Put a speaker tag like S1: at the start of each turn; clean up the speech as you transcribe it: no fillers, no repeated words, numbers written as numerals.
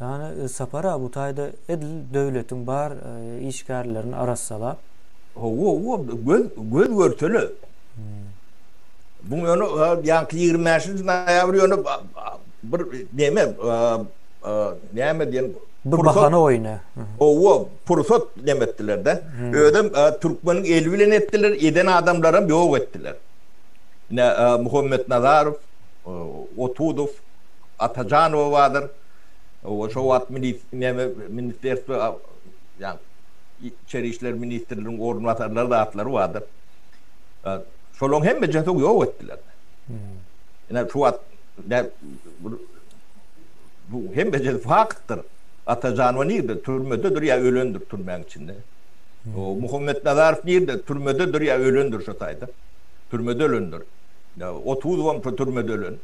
S1: Yani sapara bu tayda edil devletin bar işgärlerini arassalar.
S2: O göz görtülü. Bu onu yankı 25. noyabr onu bir neme neme diyen
S1: Bir
S2: pursat
S1: bahane oyunu.
S2: o pursat demettiler de. Ödem Türkmenin elbilen ettiler, eden adamların yok ettiler. Ne Muhammed Nazarov, Otudov, Atacanov vardır. O şovat ministerstvo yani İçeri İşler Ministerliğinin koordinatörleri da atları vardır. Şolon hem de çok yok ettiler. Yani şu at bu hem de faktır. Atacanov neydi? Türmededir ya ölündür türmenin içinde. O Muhammed Nazarov neydi? Türmededir ya ölündür şu tayda. Türmede ölündür. Ya 30 vam türmede ölün.